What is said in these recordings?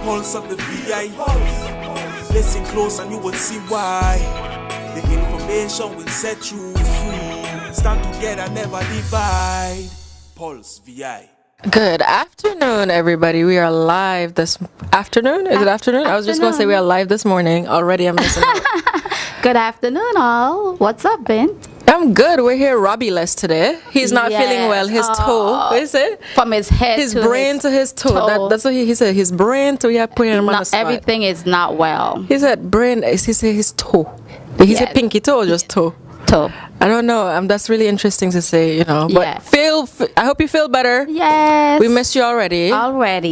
pulse of the VI. Listen close and you will see why. The information will set you free. Stand together, never divide. Pulse VI. Good afternoon, everybody. We are live this afternoon. Is it afternoon? I was just going to say we are live this morning. Already I'm missing out. Good afternoon, all. What's up, Ben? I'm good. We're here Robbie-less today. He's not feeling well. His toe, is it? From his head his to brain to his toe. That's what he said. His brain to, yeah, putting him on the spot. Everything is not well. He said brain, he said his toe. Did he say pinky toe or just toe? Toe. I don't know. That's really interesting to say, you know. But I hope you feel better. Yes. We missed you already.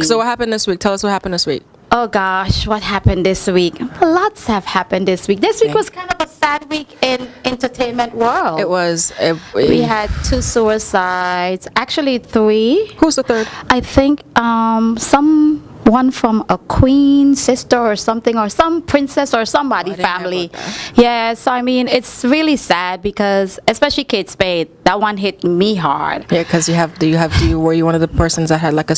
So what happened this week? Tell us what happened this week. Oh gosh, what happened this week? Lots have happened this week. This week was kind of a sad week in entertainment world. It was. We had 2 suicides. Actually 3. Who's the third? I think someone from a queen sister or something, or some princess or somebody family. Yeah, so I mean, it's really sad because especially Kate Spade, that one hit me hard. Yeah, because were you one of the persons that had like a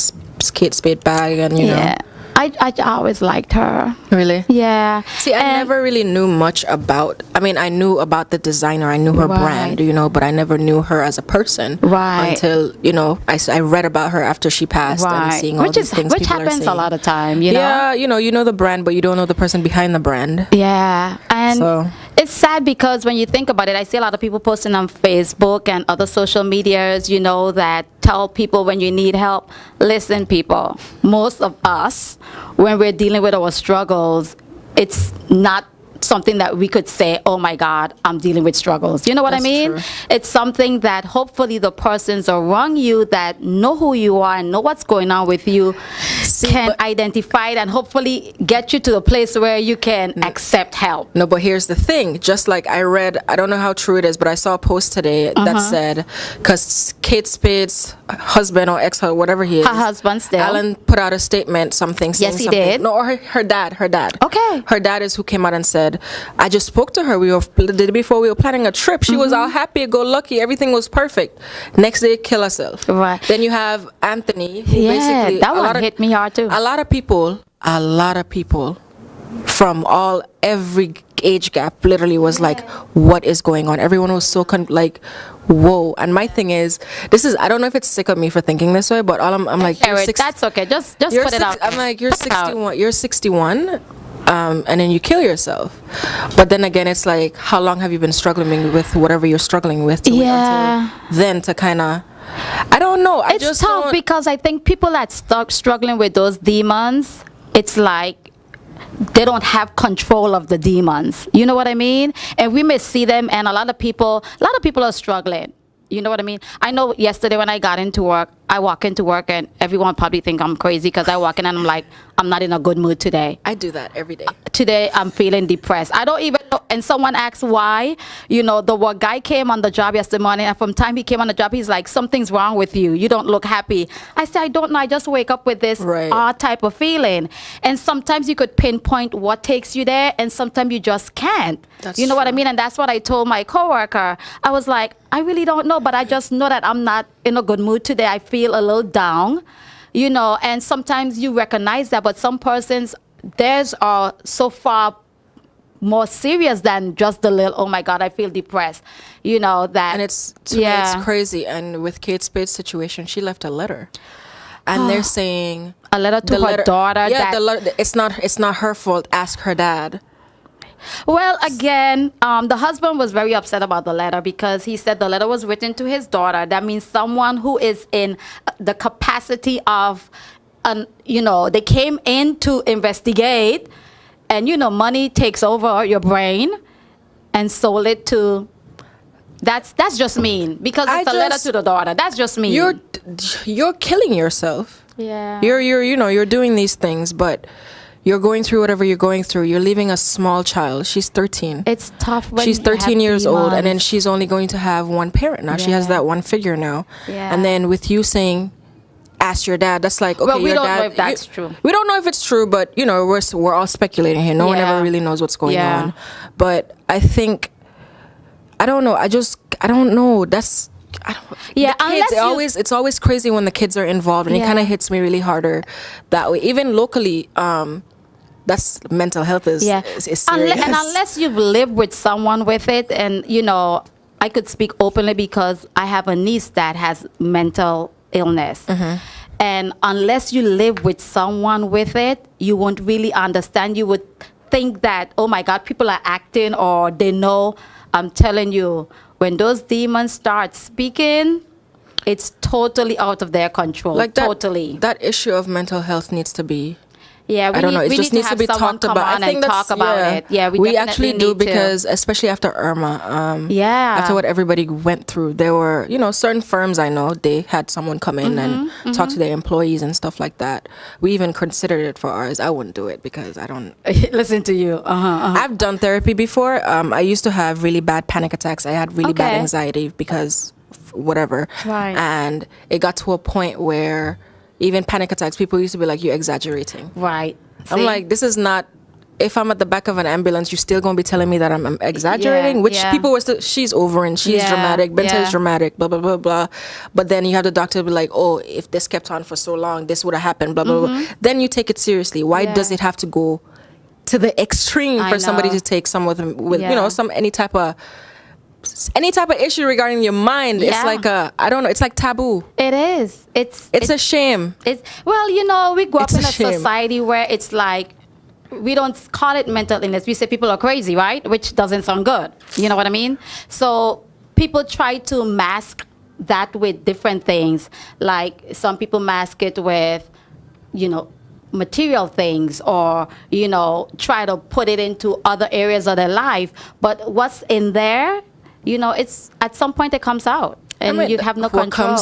Kate Spade bag and you know? I always liked her. Really? Yeah. See, I never really knew much about, I knew about the designer, I knew her brand, you know, but I never knew her as a person. Right. Until, you know, I read about her after she passed and seeing all these things which happens a lot of time, you know? Yeah, you know the brand, but you don't know the person behind the brand. Yeah. And it's sad because when you think about it, I see a lot of people posting on Facebook and other social medias, you know, that tell people when you need help. Listen, people, most of us, when we're dealing with our struggles, it's not something that we could say, oh my God, I'm dealing with struggles. You know what I mean? True. It's something that hopefully the persons around you that know who you are and know what's going on with you can identify it and hopefully get you to the place where you can accept help. No, but here's the thing. Just like I read, I don't know how true it is, but I saw a post today that said, because Kate Spade's husband or ex, whatever he is, her husband still, Alan put out a statement, saying yes, he something. did. No, or her dad. Okay. Her dad is who came out and said, I just spoke to her. We were planning a trip. She was all happy, go lucky. Everything was perfect. Next day, kill herself. Right. Then you have Anthony. Who basically, that one hit me hard too. A lot of people from every age gap literally was like, what is going on? Everyone was so like, whoa. And my thing is, I don't know if it's sick of me for thinking this way, but I'm like, Eric, that's okay. Just put it out. I'm like, you're 61. You're 61. And then you kill yourself. But then again, it's like, how long have you been struggling with whatever you're struggling with? Until then to kind of, I don't know. It's tough because I think people that struggling with those demons, it's like they don't have control of the demons. You know what I mean? And we may see them, and a lot of people are struggling. You know what I mean? I know yesterday when I got into work, I walk into work and everyone probably think I'm crazy because I walk in and I'm like, I'm not in a good mood today. I do that every day. Today I'm feeling depressed. I don't even know. And someone asks why. You know, the work guy came on the job yesterday morning, and from time he came on the job, he's like, something's wrong with you. You don't look happy. I said, I don't know. I just wake up with this odd type of feeling. And sometimes you could pinpoint what takes you there, and sometimes you just can't. That's you know true. what I mean? And that's what I told my coworker. I was like, I really don't know, but I just know that I'm not in a good mood today. I feel a little down, you know, and sometimes you recognize that, but some persons, theirs are so far more serious than just the little, oh my God, I feel depressed, you know, that. And it's crazy. And with Kate Spade's situation, she left a letter. And they're saying a letter to her daughter. Yeah, it's not her fault. Ask her dad. Well, again, the husband was very upset about the letter because he said the letter was written to his daughter. That means someone who is in the capacity of, you know, they came in to investigate, and, you know, money takes over your brain, and sold it to. That's just mean because it's a letter to the daughter. That's just mean. You're killing yourself. Yeah. You're doing these things, but you're going through whatever you're going through. You're leaving a small child. She's 13. It's tough when she's 13 years old, and then she's only going to have one parent now. She has that one figure now. Yeah. And then with you saying, ask your dad, that's like, okay, well, we your don't dad, know if that's true. We don't know if it's true, but, you know, we're all speculating here. No one ever really knows what's going on. But I think, I don't know. I don't know. Yeah, the kids, unless it's always crazy when the kids are involved, and it kind of hits me really harder that way. Even locally, that's mental health is serious. And unless you've lived with someone with it, and I could speak openly because I have a niece that has mental illness. And unless you live with someone with it, you won't really understand. You would think that, oh my God, people are acting, or they know. I'm telling you, when those demons start speaking, it's totally out of their control. Like totally. That issue of mental health needs to be. Yeah, I don't know. It just needs to be talked about. I think talk about it. Yeah, we actually do, because especially after Irma, after what everybody went through, there were certain firms I know, they had someone come in and talk to their employees and stuff like that. We even considered it for ours. I wouldn't do it because I don't listen to you. I've done therapy before. I used to have really bad panic attacks. I had really bad anxiety because whatever, right. And it got to a point where even panic attacks, people used to be like, you're exaggerating. Right. I'm like, this is not, if I'm at the back of an ambulance, you're still going to be telling me that I'm exaggerating, which people were still, she's over and she's dramatic, Benta is dramatic, blah, blah, blah, blah. But then you have the doctor be like, oh, if this kept on for so long, this would have happened, blah, blah, blah. Then you take it seriously. Why does it have to go to the extreme for somebody to take some with any type of issue regarding your mind? It's like I don't know, it's like taboo. It is. It's a shame. We grew up in a society where it's like, we don't call it mental illness. We say people are crazy, right? Which doesn't sound good. You know what I mean? So people try to mask that with different things. Like some people mask it with, material things, or, try to put it into other areas of their life. But what's in there, it's at some point it comes out, and you have no control.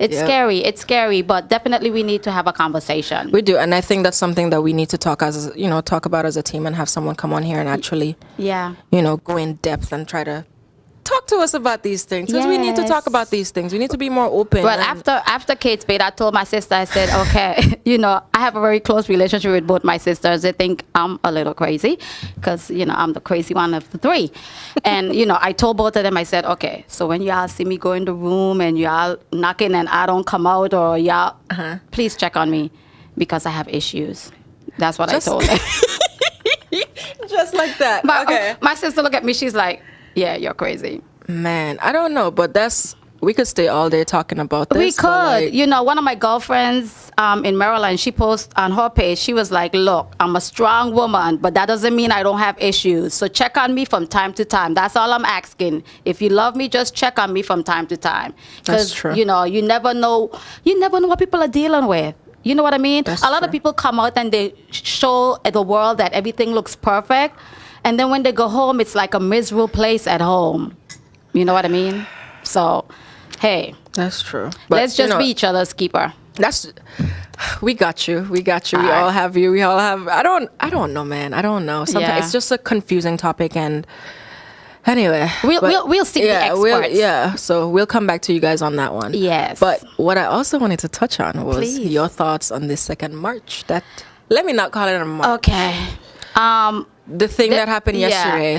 It's scary. It's scary, but definitely we need to have a conversation. We do, and I think that's something that we need to talk about as a team, and have someone come on here and actually, go in depth and try to talk to us about these things, because we need to talk about these things. We need to be more open. Well, after Kate's bait, I told my sister, I said, okay, I have a very close relationship with both my sisters. They think I'm a little crazy because, I'm the crazy one of the three. And, I told both of them, I said, okay, so when y'all see me go in the room and y'all knocking and I don't come out, or y'all, please check on me because I have issues. That's what I told them. Just like that. My sister looked at me, she's like, yeah, you're crazy. Man, I don't know, but we could stay all day talking about this. We could. One of my girlfriends in Maryland, she posted on her page, she was like, look, I'm a strong woman, but that doesn't mean I don't have issues. So check on me from time to time. That's all I'm asking. If you love me, just check on me from time to time. That's true. You never know what people are dealing with. You know what I mean? A lot of people come out and they show the world that everything looks perfect. And then when they go home, it's like a miserable place at home. You know what I mean? So, hey. That's true. But, let's just be each other's keeper. We got you. We all have you. We all have. I don't know, man. I don't know. Sometimes it's just a confusing topic, and anyway, we'll see the experts. So we'll come back to you guys on that one. Yes. But what I also wanted to touch on was your thoughts on this second march. Let me not call it a march. Okay. The thing that happened yesterday.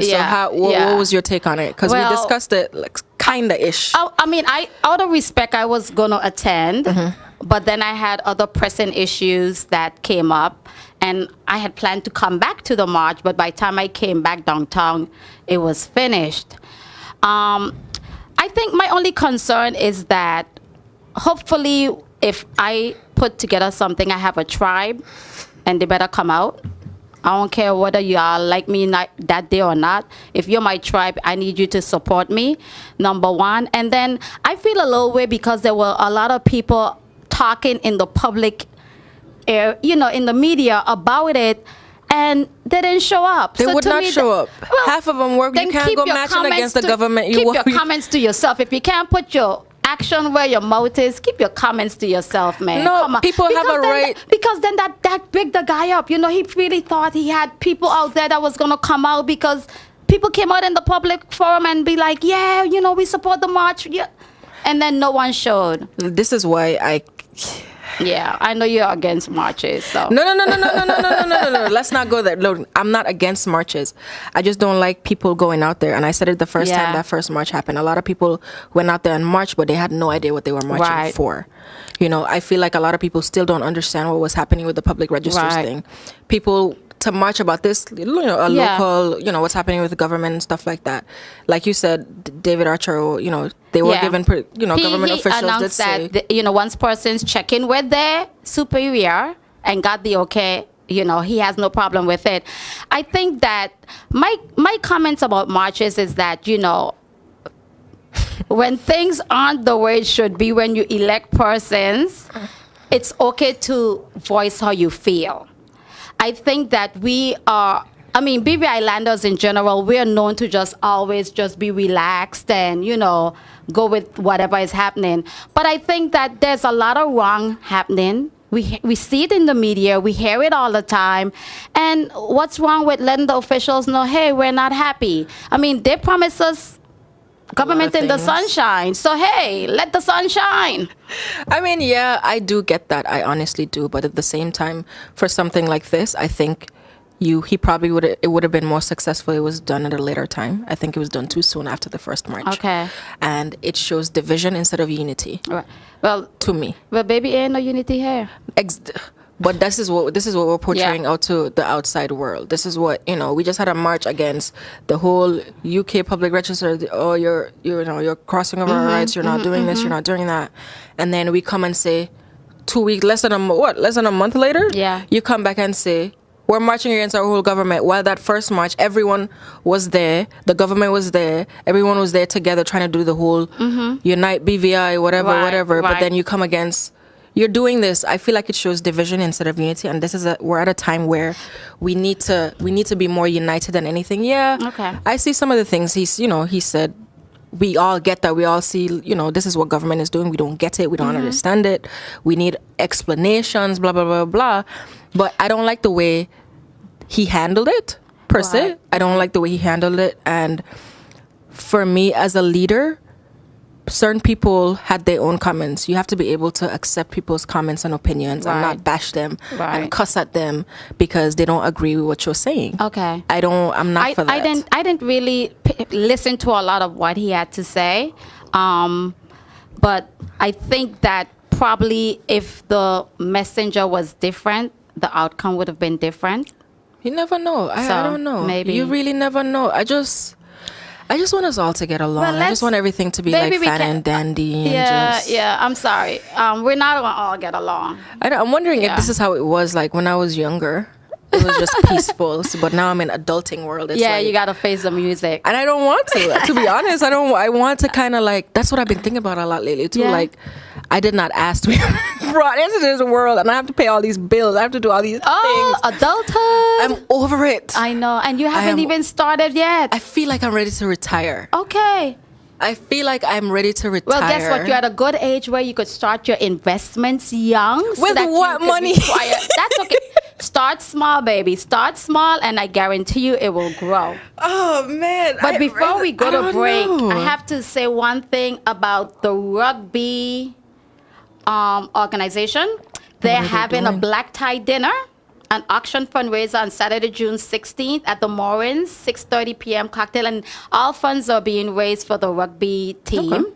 What was your take on it? Because we discussed it kind of ish. I mean, out of respect, I was going to attend, but then I had other pressing issues that came up, and I had planned to come back to the march, but by the time I came back downtown, it was finished. I think my only concern is that hopefully if I put together something, I have a tribe, and they better come out. I don't care whether y'all like me that day or not. If you're my tribe, I need you to support me, number one. And then I feel a little way because there were a lot of people talking in the public air, in the media about it, and they didn't show up. They would not show up. Well, half of them work. You can't go matching against the government. Keep your comments to yourself. If you can't put your action where your mouth is, keep your comments to yourself, man. No, people have a right. Because then that bigged the guy up. He really thought he had people out there that was going to come out, because people came out in the public forum and be like, yeah, we support the march. Yeah. And then no one showed. This is why Yeah, I know you're against marches, so. No. Let's not go there. Look, I'm not against marches. I just don't like people going out there. And I said it the first time that first march happened. A lot of people went out there and marched, but they had no idea what they were marching for. You know, I feel like a lot of people still don't understand what was happening with the public registers thing. People to march about this, you know, local, you know, what's happening with the government and stuff like that. Like you said, David Archer, you know, they were given, you know, government officials announced that you know, once persons check in with their superior and got the okay, you know, he has no problem with it. I think that my comments about marches is that, you know, when things aren't the way it should be, when you elect persons, it's okay to voice how you feel. I think that we are, I mean, BVI landers in general, we are known to just always just be relaxed and, you know, go with whatever is happening. But I think that there's a lot of wrong happening. We see it in the media. We hear it all the time. And what's wrong with letting the officials know, hey, we're not happy? I mean, they promise us government in the sunshine. So, hey, let the sun shine. I mean, yeah, I do get that. I honestly do. But at the same time, for something like this, I think he probably it would have been more successful. It was done at a later time. I think it was done too soon after the first march. Okay. And it shows division instead of unity. Right. Well, to me. But baby, ain't no unity here. But this is what we're portraying out to the outside world. This is what, you know, we just had a march against the whole UK public register. Oh, you're crossing over our rights. You're not doing this. You're not doing that. And then we come and say, 2 weeks, less than a month later. Yeah. You come back and say, we're marching against our whole government. While that first march, everyone was there. The government was there. Everyone was there together trying to do the whole unite BVI, whatever. But then you come against. You're doing this. I feel like it shows division instead of unity, and we're at a time where we need to be more united than anything. Yeah. Okay. I see some of the things he said. We all get that. We all see, you know, this is what government is doing. We don't get it. We don't understand it. We need explanations. Blah blah blah blah. But I don't like the way he handled it per se. I don't like the way he handled it, and for me as a leader, certain people had their own comments. You have to be able to accept people's comments and opinions and not bash them and cuss at them because they don't agree with what you're saying. Okay. I'm not for that. I didn't really listen to a lot of what he had to say. But I think that probably if the messenger was different, the outcome would have been different. You never know. I don't know. Maybe. You really never know. I just want us all to get along. I just want everything to be like fun and dandy. Yeah. I'm sorry. We're not gonna all get along. I'm wondering if this is how it was like when I was younger. It was just peaceful. But now I'm in adulting world. It's you gotta face the music. And I don't want to be honest. I want to kind of like, that's what I've been thinking about a lot lately too. Like, I did not ask to be brought into this world and I have to pay all these bills. I have to do all these things. Adulthood. I'm over it. I know. And you haven't even started yet. I feel like I'm ready to retire. Okay. I feel like I'm ready to retire. Well, guess what? You're at a good age where you could start your investments young. With what money? That's okay. Start small, baby. Start small, and I guarantee you it will grow. Oh, man. But before we go to break, I have to say one thing about the rugby organization. They're having a black tie dinner, an auction fundraiser on Saturday, June 16th at the Morins, 6:30 p.m. cocktail, and all funds are being raised for the rugby team. Okay.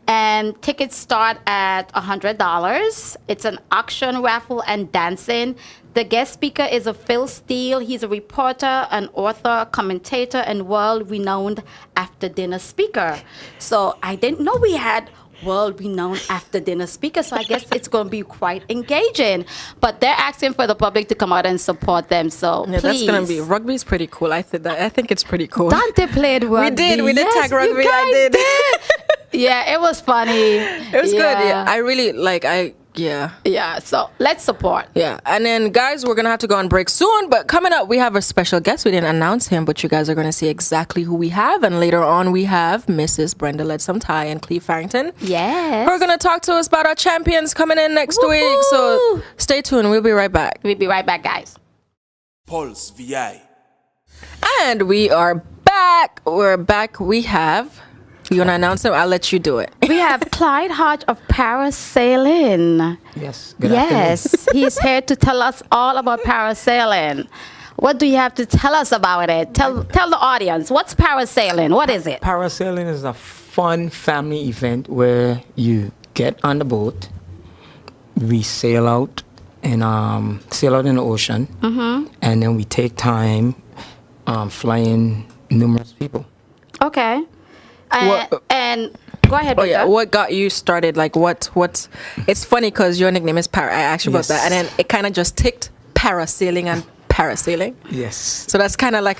And tickets start at $100. It's an auction, raffle, and dancing. The guest speaker is Phil Steele. He's a reporter, an author, commentator, and world-renowned after-dinner speaker. So I didn't know we had world-renowned after-dinner speaker, so I guess it's going to be quite engaging. But they're asking for the public to come out and support them, so please. That's going to be, rugby's pretty cool. I think it's pretty cool. Dante played rugby. We did tag rugby. I did. Yeah, it was funny. It was good. Yeah, I really, Yeah, so let's support. Yeah, and then guys, we're going to have to go on break soon, but coming up, we have a special guest. We didn't announce him, but you guys are going to see exactly who we have, and later on, we have Mrs. Brenda Lettsome-Tye and Cleave Farrington. Yes. Who are going to talk to us about our champions coming in next week, so stay tuned. We'll be right back. We'll be right back, guys. Pulse VI. And we are back. We're back. We have You want to announce him? I'll let you do it. We have Clyde Hodge of parasailing. Yes. Good Yes, he's here to tell us all about parasailing. What do you have to tell us about it? Tell the audience, what's parasailing? What is it? Parasailing is a fun family event where you get on the boat, we sail out in the ocean, and then we take time flying numerous people. Okay. And go ahead. Oh yeah, Brenda. what got you started? Like what's it's funny because your nickname is Para. I asked you about that, and then it kind of just ticked parasailing and parasailing. Yes. So that's kind of like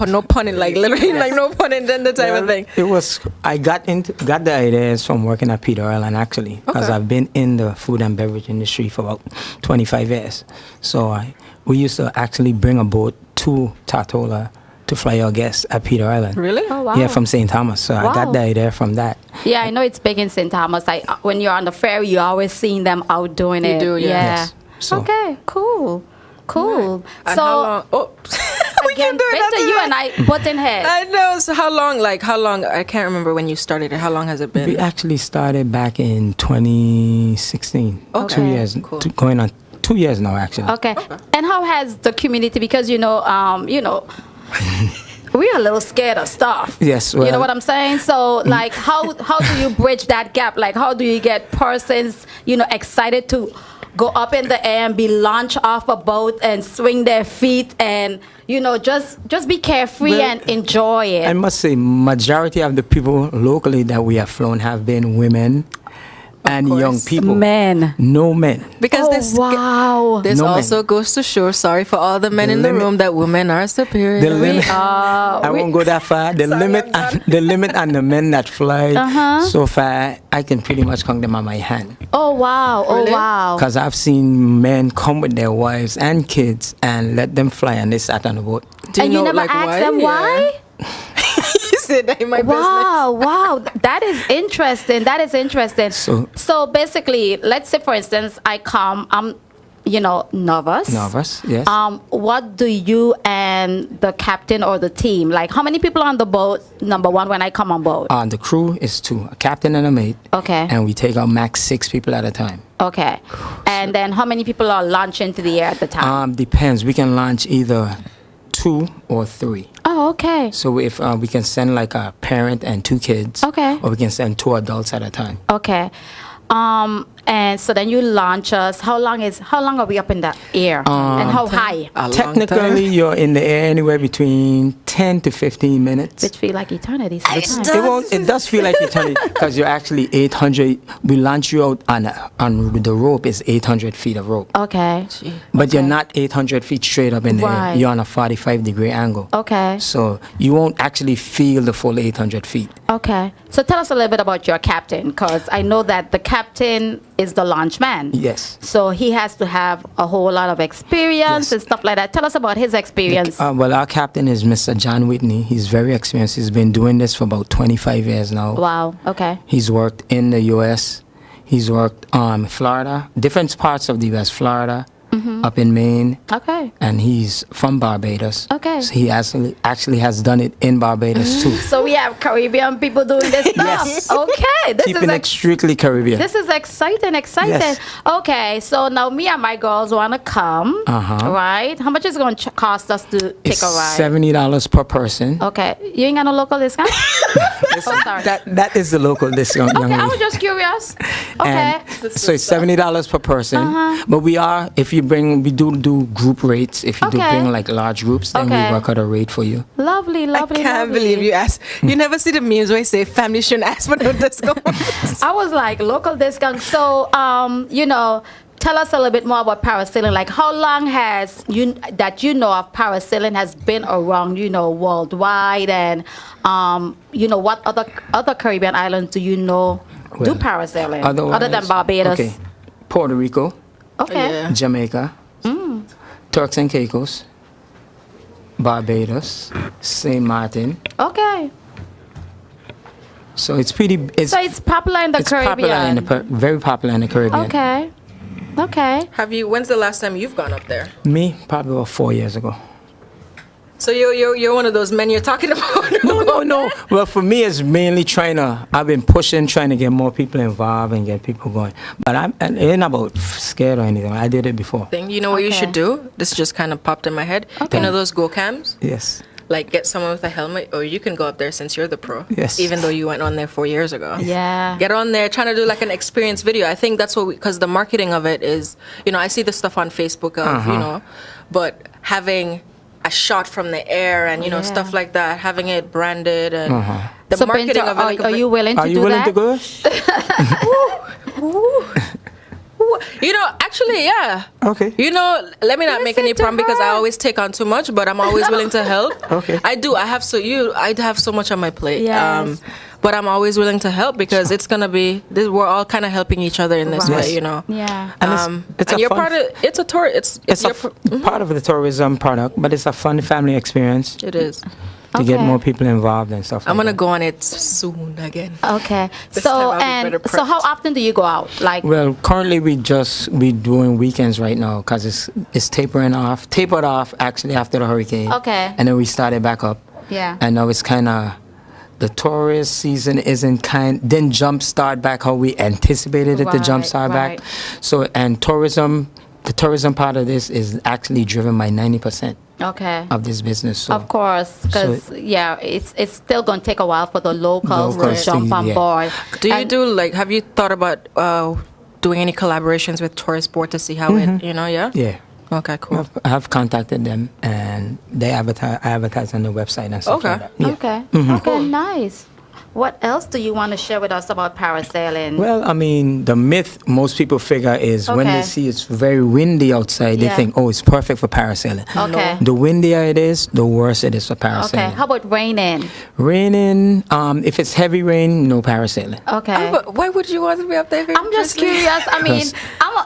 no pun in, like literally like no pun intended type of thing. It was, I got the ideas from working at Peter Island actually, because Okay. I've been in the food and beverage industry for about 25 years. So we used to actually bring a boat to Tatola to fly our guests at Peter Island. Really? Oh, wow. Yeah, from St. Thomas. So I got Wow. the idea from that. Yeah, I know it's big in St. Thomas. When you're on the ferry, you always seeing them out doing You it. do, yeah. Yes. So- Okay, cool. And So how long? Oh, we again, can do it. Victor, after you that. and I butting heads. I know. So how long? I can't remember when you started it. How long has it been? We actually started back in 2016. Okay. 2 years, Cool. going on 2 years now actually. Okay. And how has the community? Because we're a little scared of stuff. Yes, You know well- what I'm saying? So, like, how do you bridge that gap? Like, how do you get persons, excited to go up in the air and be launched off a boat and swing their feet and, just be carefree Well, and enjoy it? I must say, majority of the people locally that we have flown have been women and course. young people. Men. No men. Because Wow. this No men. also goes to show. Sorry for all the men The in the limit- room that women are superior. The limit. Uh, I won't go that far. The limit on the men that fly. So far, I can pretty much count them on my hand. Oh, wow. Oh, Really? wow. Because I've seen men come with their wives and kids and let them fly, and they sat on the boat. Do And you never like, asked them Yeah. why? You said that in my business. Wow, that is interesting. That is interesting. So- basically, let's say for instance, I come, I'm, nervous. Nervous, yes. What do you and the captain or the team, like how many people are on the boat, number one, when I come on board? The crew is 2, a captain and a mate. Okay. And we take out max 6 people at a time. Okay. And then how many people are launched into the air at the time? Depends. We can launch either 2 or 3. Oh, okay. So if we can send like a parent and 2 kids. Okay. Or we can send 2 adults at a time. Okay. And so then you launch us. How long are we up in the air? And how high? A long Technically, time. you're in the air anywhere between 10 to 15 minutes. Which feel like eternity sometimes. It does feel like eternity because you're actually 800. We launch you out on the rope is 800 feet of rope. Okay. But you're not 800 feet straight up in the Right. air. You're on a 45-degree angle. Okay. So you won't actually feel the full 800 feet. Okay. So tell us a little bit about your captain, because I know that the captain is the launch man. Yes. So he has to have a whole lot of experience Yes. and stuff like that. Tell us about his experience. Well, our captain is Mr. John Whitney. He's very experienced. He's been doing this for about 25 years now. Wow. Okay. He's worked in the U.S. He's worked Florida, different parts of the U.S., Florida, up in Maine. Okay. And he's from Barbados. Okay. So he actually has done it in Barbados too. So we have Caribbean people doing this stuff. Yes. Okay. Keeping it strictly Caribbean. This is exciting. Yes. Okay, so now me and my girls want to come, right? How much is it going to cost us to take It's a ride? $70 per person. Okay, you ain't got no local discount? Oh, sorry. That is the local discount, young Okay, I lady. was just curious. Okay. And so it's $70 per person. But we do group rates. If you do Okay. bring like large groups, then Okay. we work out a rate for you. Lovely. I can't believe you asked. You never see the memes where you say family shouldn't ask for no discount. I was like, local discount. So, tell us a little bit more about parasailing. Like, how long has of parasailing has been around, worldwide, and what other Caribbean islands do you know do Well, parasailing other than otherwise- Barbados? Okay. Puerto Rico, Okay. Yeah. Jamaica, Turks and Caicos, Barbados, St. Martin. Okay. So it's pretty. So it's popular in the it's Caribbean. very popular in the Caribbean. Okay. Okay. When's the last time you've gone up there? Me, probably about 4 years ago. So you're one of those men you're talking about. No. Well, for me, it's mainly I've been pushing, trying to get more people involved and get people going. But it ain't about scared or anything. I did it before. You know what you should do? This just kind of popped in my head. Okay. You know those go cams? Yes. Like get someone with a helmet, or you can go up there since you're the pro. Yes. Even though you went on there 4 years ago. Yeah. Get on there, trying to do like an experience video. I think that's what because the marketing of it is, I see the stuff on Facebook of, but having a shot from the air and stuff like that, having it branded and the So marketing Bento, of it. Like are you willing to Are do you willing that? to go? Actually, yeah. Okay. Let me not make any problem because I always take on too much, but I'm always willing to help. Okay. I do. I have so much on my plate. Yes. But I'm always willing to help because it's gonna be this. We're all kind of helping each other in this Right. way, Yeah. And it's and a you're fun, part of. It's a tour. It's part of the tourism product, but it's a fun family experience It is. to get Okay. more people involved and stuff. I'm like gonna that. go on it soon again. Okay. This time So I'll be better so how prepped. often do you go out? Like Well, currently we doing weekends right now because it's tapered off actually after the hurricane. Okay. And then we started back up. Yeah. And now it's kind of the tourist season didn't jumpstart back how we anticipated it to Right, jumpstart right. back. So and the tourism part of this is actually driven by 90% okay. of this business. So Of course, because it's still going to take a while for the locals Locals to jump to- on yeah. board. Do you And- do have you thought about doing any collaborations with tourist board to see how it? Yeah. yeah. Okay. Cool. I have contacted them and they advertise on the website and stuff Okay. like that. Yeah. Okay. Okay. Nice. What else do you want to share with us about parasailing? Well, I mean, the myth most people figure is when they Okay. see it's very windy outside, they Yeah. think, oh, it's perfect for parasailing. Okay. The windier it is, the worse it is for Okay. parasailing. How about raining? Raining, if it's heavy rain, no parasailing. Okay. But why would you want to be up there? I'm just curious. I mean,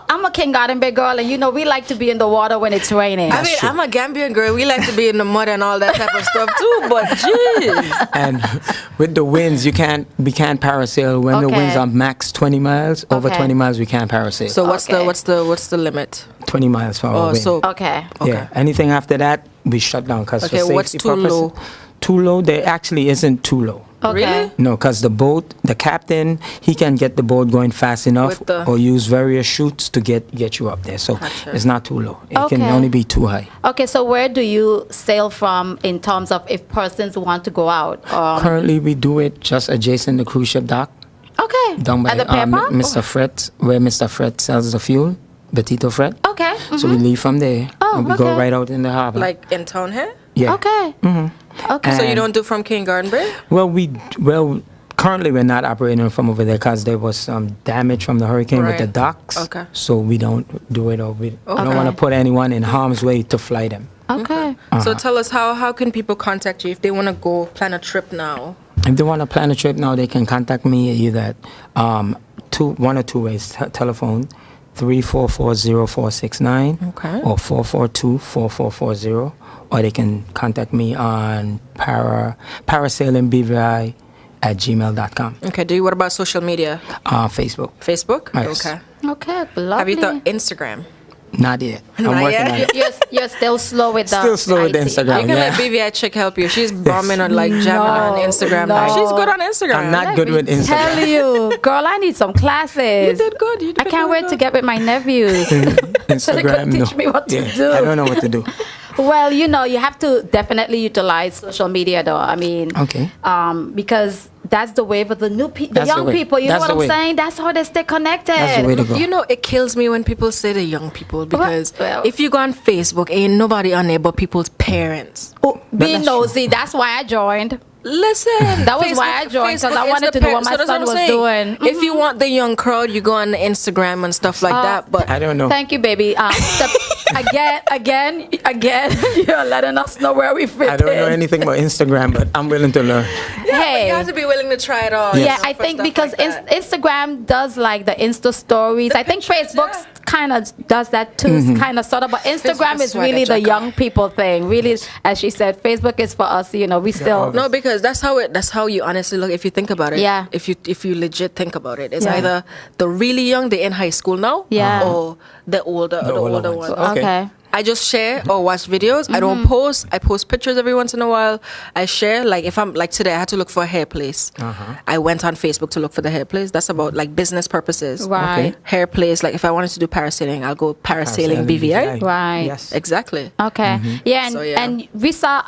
I'm a King Garden Bay girl, and we like to be in the water when it's raining. I mean, I'm a Gambian girl. We like to be in the mud and all that type of stuff too. But jeez. And with the winds, we can't parasail when the Okay. winds are max 20 miles. Over Okay. 20 miles, we can't parasail. So what's Okay. what's the limit? 20 miles per hour Oh, wind. so Okay. Yeah, anything after that, we shut down because Okay, for safety what's too purposes, low? Too low, there actually isn't too low. Okay. Really? No, because the captain, he can get the boat going fast enough With the- or use various chutes to get you up there. So Gotcha. it's not too low. It can Okay. only be too high. Okay. So where do you sail from in terms of if persons want to go out? Currently, we do it just adjacent the cruise ship dock, Okay. down by At the pier park? Mr. Fred, where Mr. Fred sells the fuel, Betito Fred. Okay. So we leave from there Oh, and we go okay. right out in the harbor. Like in town here? yeah. Okay. Okay. So you And- don't do from King Garden Bay? Well, currently we're not operating from over there because there was some damage from the hurricane with the Right. docks. Okay. So we don't do it, or we don't want to Okay. put anyone in harm's way to fly them. Okay. So tell us how can people contact you if they want to go plan a trip now? If they want to plan a trip now, they can contact me either at one or two ways. Telephone 344-0469 Okay. or 442-4440, or they can contact me on parasailingbvi@gmail.com. Okay. What about social media? Facebook. Facebook? Yes. Okay. Okay. Lovely. Have you thought Instagram? Not yet. I'm Not working yet? on it. You're still slow with the Still slow with I see. Instagram. You can let Yeah. BVI chick help you. She's bombing on jamming on Instagram. no. Now. She's good on Instagram. I'm not good with Tell Instagram. you, girl, I need some classes. You did good. You did I can't really wait to good. get with my nephews. Instagram, teach me what to Yeah, do. I don't know what to do. Well, you have to definitely utilize social media, though. I mean, Okay. because that's the way for the the That's the young way. people. You know That's what the I'm way. saying? That's how they stay connected. That's the way to go. It kills me when people say the young people because Well- if you go on Facebook, ain't nobody on there but people's parents. Oh, being that's true. nosy. That's why I joined. Listen, That was why I joined, 'cause I Facebook is wanted the to know what parents. my So that's son I'm was saying. doing. If you want the young crowd, you go on Instagram and stuff like that. But I don't know. Thank you, baby. Again, you're letting us know where we fit I don't know in. anything about Instagram, but I'm willing to learn. Hey. you have to be willing to try it all. Yeah, you know, I for think stuff because like that. Instagram does like the Insta stories. I think pictures, Facebook yeah. kind of does that too, kind of sort of. But Instagram is is really swagger the jacker. young people thing. Really, as she said, Facebook is for us. We still. No, because that's how you honestly look if you think about it. Yeah. If you legit think about it, it's Yeah. either the really young, they're in high school now, Yeah. or the older older ones. ones. Okay. Okay. I just share or watch videos. I don't post. I post pictures every once in a while. I share. Like if I'm like today, I had to look for a hair place. I went on Facebook to look for the hair place. That's about like business purposes. Right. Okay. Hair place. Like if I wanted to do parasailing, I'll go parasailing BVI. Right. Yes. Exactly. Okay. Yeah, and, So, yeah. and we saw,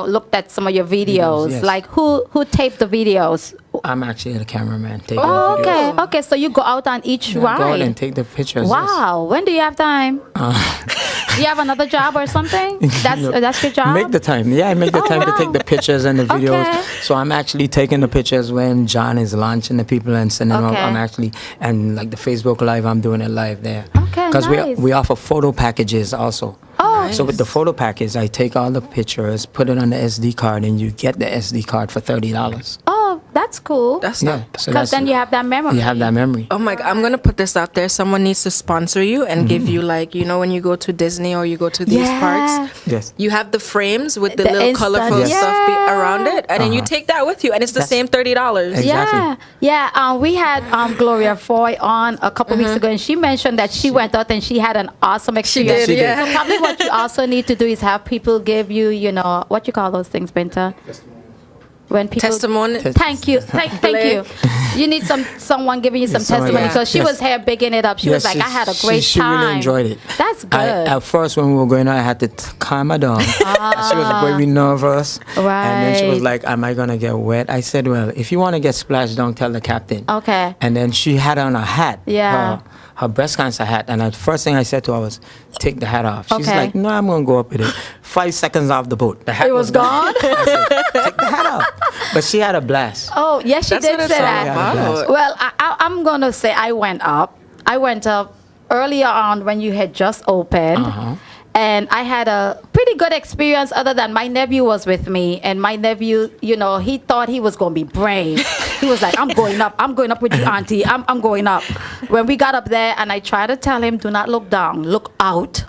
looked at some of your videos. Yes. Like who taped the videos? I'm actually the cameraman taking Oh, the videos. okay. Okay, so you go out on each ride. Go out and take the pictures. Wow. When do you have time? Do you have another job or something? That's your job? Make the time. Yeah, I make the time to take the pictures and the videos. Okay. So I'm actually taking the pictures when John is launching the people and sending them. Okay. I'm actually, and like the Facebook Live, I'm doing it live there. Okay, Because nice. we offer photo packages also. Oh, So with the photo package, I take all the pictures, put it on the SD card, and you get the SD card for $30. oh, that's cool. That's Yeah, not. so Because that's, then you have that memory. you have that memory. Oh my God, I'm gonna put this out there. Someone needs to sponsor you and give you like, when you go to Disney or you go to these Yeah. parks, Yes. you have the frames with the The little instant- colorful Yes. stuff around it, and then you take that with you, and it's the same $30. Exactly. Yeah. We had Gloria Foy on a couple weeks ago, and she mentioned that she went out and she had an awesome experience. did, yeah. So probably what you also need to do is have people give you, what you call those things, Brenda? When people Testimony. Thank you. Thank you. You need someone giving you some someone, testimony yeah. because she Yes. was here bigging it up. She was Yes, like, I had a great she time. really enjoyed it. That's good. At first, when we were going out, I had to calm her down. She was very nervous. And then she was Right. like, am I going to get wet? I said, well, if you want to get splashed, don't tell the captain. Okay. And then she had on a hat. Yeah. Her breast cancer hat. And the first thing I said to her was, take the hat off. She's Okay. like, no, I'm going to go up with it. 5 seconds off the boat. The hat It was gone? I said, take the hat off. But she had a blast. Oh, yes, she That's did what it's say all that. about. Well, I'm going to say I went up. I went up earlier on when you had just opened. And I had a pretty good experience other than my nephew was with me. And my nephew, he thought he was going to be brave. He was like, I'm going up with you, auntie. I'm going up. When we got up there and I tried to tell him, do not look down, look out,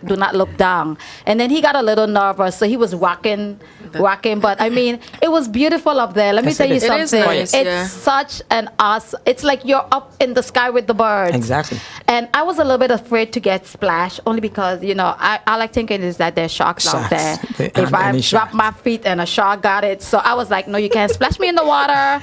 do not look down. And then he got a little nervous, so he was rocking. But I mean, it was beautiful up there. Let me Yes, tell it you is. It something. is nice, It's yeah. such an awesome, it's like you're up in the sky with the birds. Exactly. And I was a little bit afraid to get splashed only because, all I thinking is that there's sharks out there. Sharks. If I Any drop shark. my feet and a shark got it. So I was like, no, you can't splash me in the water.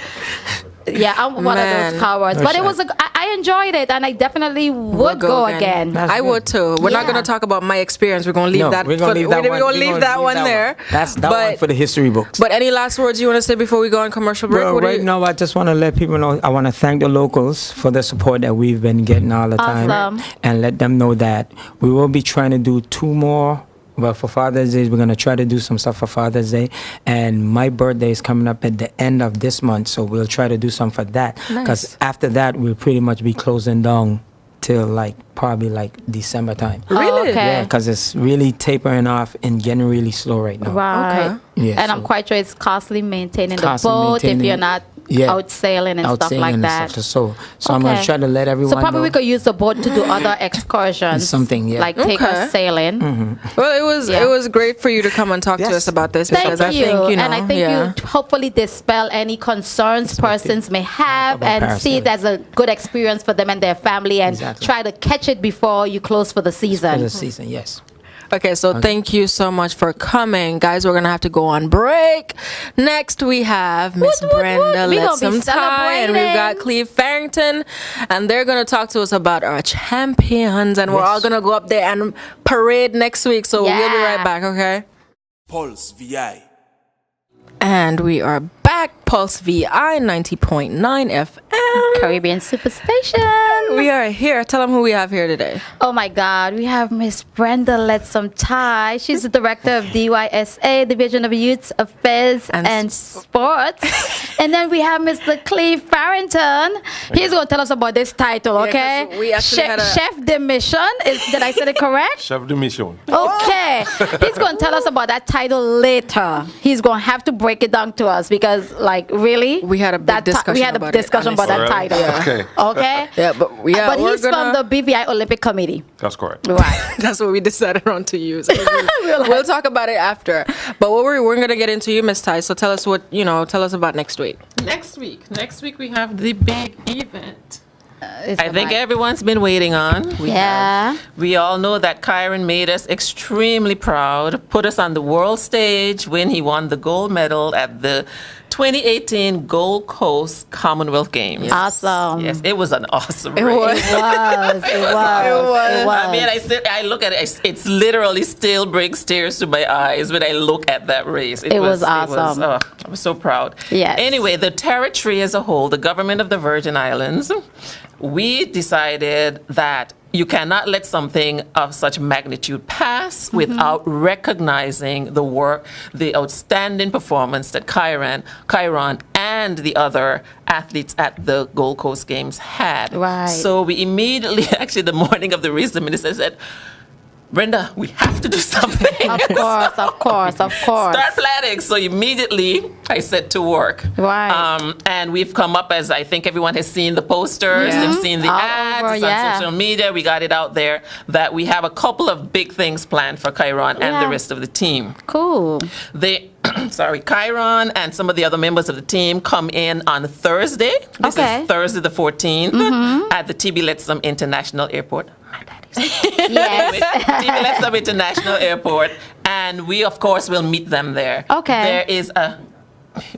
Yeah, I'm one of Man. those cowards. No But it shark. was I enjoyed it and I definitely would go again. That's I good. would too. We're not Yeah. going to talk about my experience. We're going to leave No, that. we're going to leave that one. We're going to leave that one there. That's that but, one for the history books. But any last words you want to say before we go on commercial break? Well, What do right you- now, I just want to let people know. I want to thank the locals for the support that we've been getting all the time, Awesome. and let them know that we will be trying to do 2 more. Well, for Father's Day, we're going to try to do some stuff for Father's Day. And my birthday is coming up at the end of this month, so we'll try to do some for that. Because Nice. after that, we'll pretty much be closing down till probably December time. Really? Oh, okay. Yeah, because it's really tapering off and getting really slow right now. Right. Okay. Yeah, And I'm so- quite sure it's costly maintaining Costly the boat if maintaining you're it. not Yeah. out sailing and Out stuff sailing like and that. stuff. So I'm going to Okay. try to let everyone So probably know. we could use the boat to do other excursions. Something, yeah. Like take Okay. us sailing. Well, it was great for you to come and talk to Yes. us about this Thank because you. I think, And I think yeah. you hopefully dispel any concerns persons may have About and see it parasailing. as a good experience for them and their family and Exactly. try to catch it before you close for the For season. the season, yes. Okay, so thank you so much for coming. Guys, we're going to have to go on break. Next, we have Miss Woot, woot, Brenda woot. We gonna be Lettsome-Tye, and we've got celebrating. Cleave Farrington, and they're going to talk to us about our champions, and we're all going to go up there and parade next week, so we'll be Yeah. right back, okay? Pulse VI. And we are back, Pulse VI 90.9 FM. Caribbean Superstation. We are here. Tell them who we have here today. Oh my God, we have Miss Brenda Lettsome-Tye. She's the director of DYSA, Division of Youth Affairs And and Sports. And then we have Mr. Cleave Farrington. He's going to tell us about this title, Yeah, okay? 'cause we actually had a- Chef de Mission. Did I say it correct? Chef de mission. Okay. He's going to tell us about that title later. He's going to have to break it down to us because, really? We had a big that ti- discussion We had a about it, discussion about that honestly. title. Yeah. Okay. Okay? Yeah, but But we're he's from the BVI Olympic Committee. That's correct. Right. That's what we decided on to use. We'll talk about it after. But what we're going to get into you, Miss Ty. So tell us tell us about next week. Next week we have the big event. It's I think nice. everyone's been waiting on. Yeah. We all know that Kyron made us extremely proud, put us on the world stage when he won the gold medal at the 2018 Gold Coast Commonwealth Games. Awesome. Yes, it was an awesome race. It was. I mean, I look at it, it's literally still brings tears to my eyes when I look at that race. It was awesome. I was so proud. Yes. Anyway, the territory as a whole, the government of the Virgin Islands, we decided that you cannot let something of such magnitude pass without recognizing the work, the outstanding performance that Kyron and the other athletes at the Gold Coast Games had. Right. So we immediately, actually the morning of the race, the minister said, Brenda, we have to do something. Of course. Start planning. So immediately I set to work. Right. And we've come up, as I think everyone has seen the posters, they've seen the All ads, over, it's on yeah. social media. We got it out there that we have a couple of big things planned for Kyron and Yeah. the rest of the team. Cool. They, Kyron and some of the other members of the team come in on Thursday. This Okay. is Thursday the 14th at the TB Lettsome International Airport. My daddy's Yes. TB Lettsome International Airport, and we of course will meet them there. Okay. There is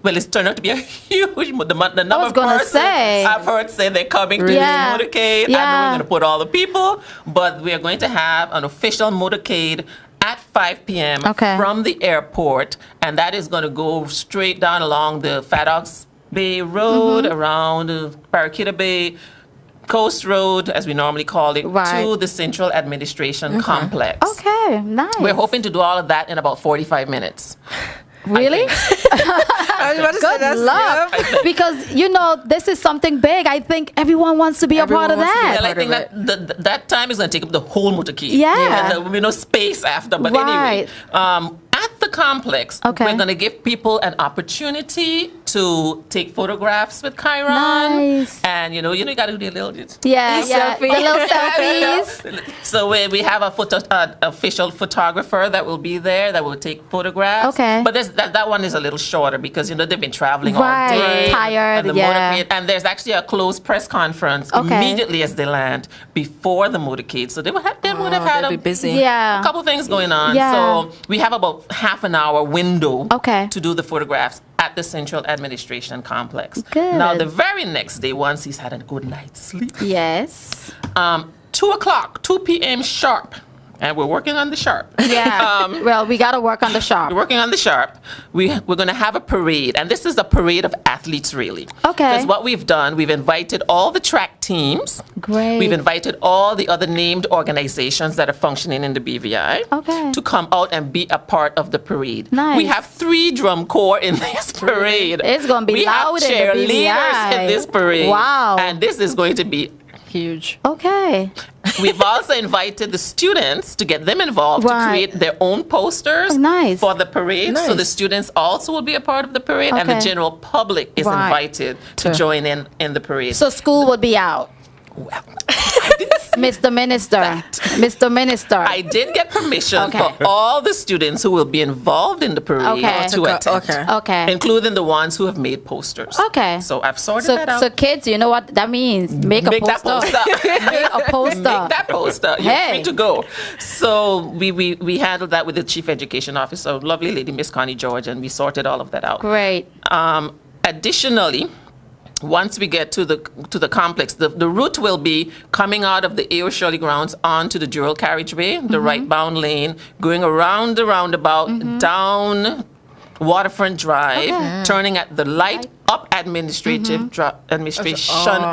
it's turned out to be a huge the number was of gonna persons say. I've heard say they're coming to Yeah. this motorcade. I know Yeah. we're going to put all the people, but we are going to have an official motorcade at 5 p.m. Okay. from the airport, and that is going to go straight down along the Fat Ox Bay Road, around Paraquita Bay Coast Road, as we normally call it, Right. to the Central Administration Complex. Okay, nice. We're hoping to do all of that in about 45 minutes. Really? I was about to say, Good that's- luck. yeah. Because, this is something big. I think everyone wants to be a part of Everyone wants to be a that. Well, I part think that time is going to take up the whole motorcade. Yeah. And there will be no space after. But Right. anyway, at the complex, Okay. we're going to give people an opportunity to take photographs with Kyron. Nice. And, you got to do a little... Yeah, yeah. The Selfie. little selfies. So we have a official photographer that will be there that will take photographs. Okay. But that one is a little shorter because they've been traveling all Right, day, tired, and the yeah. motorcade, and there's actually a closed press conference Okay. immediately as they land before the motorcade. So they would have had they'll be busy. Yeah. a couple things going on. Yeah. So we have about half an hour window Okay. to do the photographs at the Central Administration Complex. Good. Now the very next day, once he's had a good night's sleep, Yes. 2 o'clock, 2 p.m. sharp, and we're working on the sharp. Yeah. Well, we got to work on the sharp. We're working on the sharp. We're going to have a parade, and this is a parade of athletes, really. Okay. Because what we've done, we've invited all the track teams. Great. We've invited all the other named organizations that are functioning in the BVI Okay. to come out and be a part of the parade. Nice. We have 3 drum corps in this parade. It's gonna be we loud in the have cheerleaders BVI. in this parade. Wow. And this is going to be Huge. Okay. We've also invited the students to get them involved to Right. create their own posters Oh, nice. for the parade. So Nice. the students also will be a part of the parade, and the Okay. general public is Right. invited to join in the parade. So school would be out. Well, I didn't say Mr. Minister. Mr. Minister. I did get permission Okay. for all the students who will be involved in the parade Okay. to attend. Okay. Okay. Including the ones who have made posters. Okay. So I've sorted So, that out. so kids, you know what that means? Make a Make that poster. poster. Make a poster. Make that poster. You're Hey. free to go. So we handled that with the chief education officer, lovely lady, Miss Connie George, and we sorted all of that out. Great. Additionally, once we get to the complex, the route will be coming out of the A.O. Shirley grounds onto the dual carriageway, the right-bound lane, going around the roundabout, down Waterfront Drive, Okay. turning at the light up administration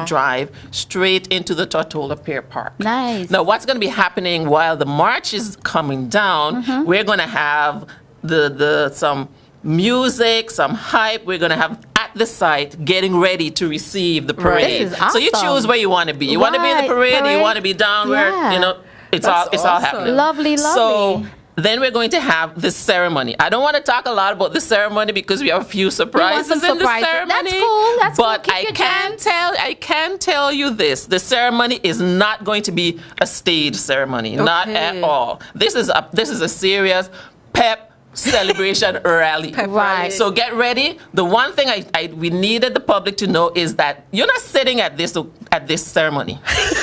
drive, straight into the Tortola Pier Park. Nice. Now, what's going to be happening while the march is coming down? We're going to have some music, some hype. We're going to have at the site getting ready to receive the parade. This is So you awesome. choose where you want to be. You want to be in the Right, parade, or you parade. want to be down where Yeah. it's That's all awesome. happening. Lovely, So lovely. then we're going to have the ceremony. I don't want to talk a lot about the ceremony because we have a few surprises some in the surprises. ceremony. That's cool, that's cool. But Keep I your can tell you this: the ceremony is not going to be a stage ceremony, not Okay. at all. This is a serious pep celebration rally. Right. So get ready. The one thing we needed the public to know is that you're not sitting at this ceremony.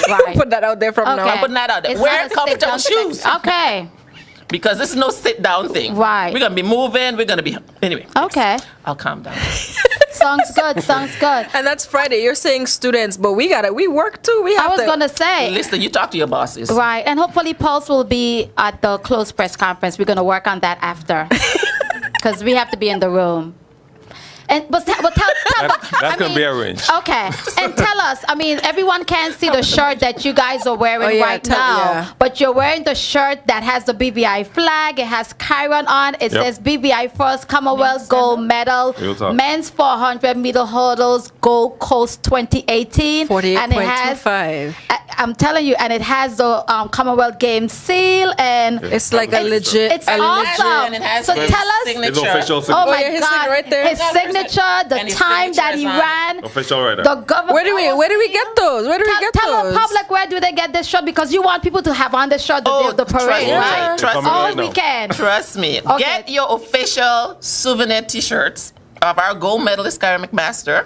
Right. Put that out there from now. I'm putting that out there. It's Wear not a comfortable sit-down shoes. Okay. Because this is no sit down thing. Right. We're gonna be moving. We're gonna be anyway. Okay. I'll calm down. Sounds good. Sounds good. And that's Friday. You're saying students, but we work too. We have I was to. gonna say. Listen, you talk to your bosses. Right, and hopefully Pulse will be at the closed press conference. We're going to work on that after, because we have to be in the room. And but tell That's going to be arranged. Okay, and tell us. I mean, everyone can see the shirt that you guys are wearing right now, yeah. but you're wearing the shirt that has the BVI flag. It has Chiron on. It says BVI First Commonwealth Gold Medal, Real talk. Men's 400 meter hurdles, Gold Coast 2018, 48.25. and it has. I'm telling you, and it has the Commonwealth Games seal, and It's like a legit. it's a legit- awesome. And it has So his tell us. signature. It's official Oh signature. my yeah, his God! signature right there. His signature, the And his time that he signature is on ran, Official right there. the government. Where do we get those? Where do we get Tell those? the public, where do they get this shirt? Because you want people to have on the shirt the day of the trust parade, me. right? Trust Coming me. All right now. weekend. Trust me. Okay. Get your official souvenir T-shirts of our gold medalist Kyra McMaster.